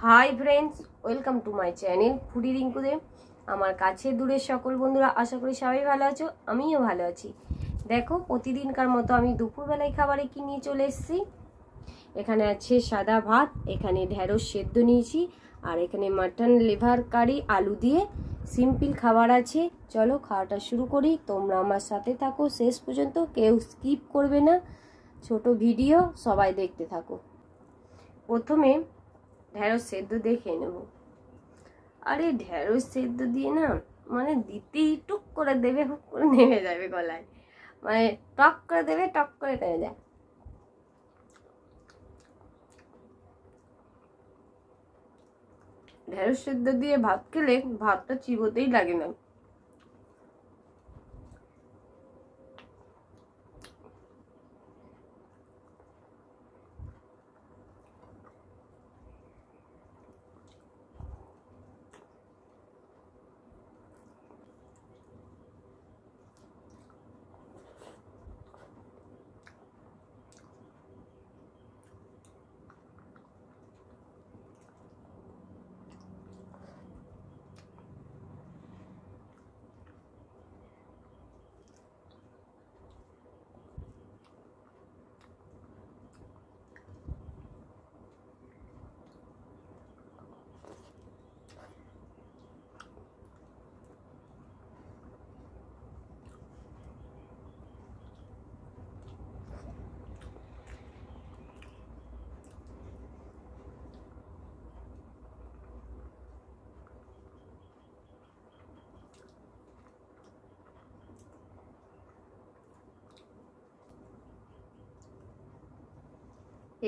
High friends, welcome to my channel foodie Rinkude. আমার কাছে দূরের সকল বন্ধুরা আশা করি সবাই ভালো আছো, আমিও ভালো আছি। দেখো, প্রতিদিনকার মতো আমি দুপুরবেলায় খাবারে কি নিয়ে চলে এসেছি। এখানে আছে সাদা ভাত, এখানে ঢেঁড়স সেদ্ধ নিয়েছি, আর এখানে মাটন লিভার কারি আলু দিয়ে সিম্পল খাবার আছে। চলো খাওয়াটা শুরু করি। তোমরা আমার সাথে থাকো শেষ পর্যন্ত, কেউ স্কিপ করবে না। ছোট ভিডিও, সবাই দেখতে থাকো। প্রথমে ঢেঁড়স সেদ্ধ দিয়ে খেয়ে নেবো। আরে ঢেঁড়স সেদ্ধ দিয়ে না, মানে দিতেই টুক করে দেবে, হুক করে নেমে যাবে গলায়, মানে টক করে দেবে, টক করে নেমে যায়। ঢেঁড়স সেদ্ধ দিয়ে ভাত খেলে ভাতটা চিবোতেই লাগে না।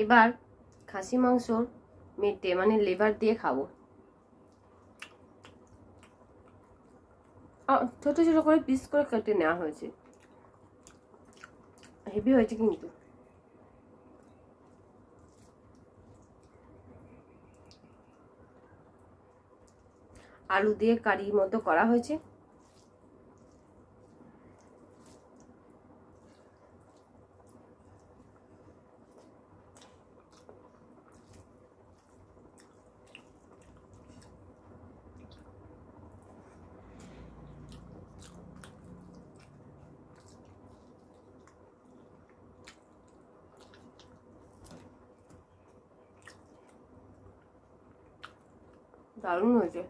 এবার খাসি মাংসর মেটে মানে লিভার দিয়ে খাবো। ছোট ছোট করে পিস করে কেটে নেওয়া হয়েছে, হেভি হয়েছে কিন্তু। আলু দিয়ে কারি মতো করা হয়েছে। দারুণ হয়েছে।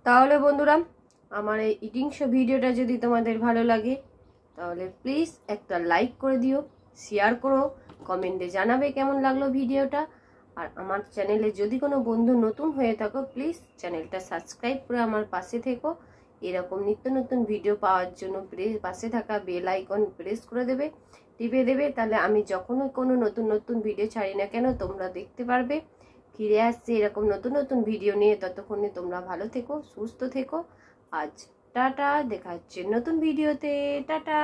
তাহলে বন্ধুরা আমার এই ইটিং শো ভিডিওটা যদি তোমাদের ভালো লাগে তাহলে প্লিজ একটা লাইক করে দিও, শেয়ার করো, কমেন্টে জানাবে কেমন লাগলো ভিডিওটা। আর আমার চ্যানেলে যদি কোনো বন্ধু নতুন হয়ে থাকো প্লিজ চ্যানেলটা সাবস্ক্রাইব করে আমার পাশে থেকো। এরকম নিত্য নতুন ভিডিও পাওয়ার জন্য পাশে থাকা বেল আইকন প্রেস করে দেবে, টিপে দেবে, তাহলে আমি যখনই কোনো নতুন নতুন ভিডিও ছাড়ি না কেন তোমরা দেখতে পারবে। ফিরে আসছে এরকম নতুন নতুন ভিডিও নিয়ে, ততক্ষণে তোমরা ভালো থেকো, সুস্থ থেকো। আজ টাটা, দেখা হচ্ছে নতুন ভিডিওতে, টাটা।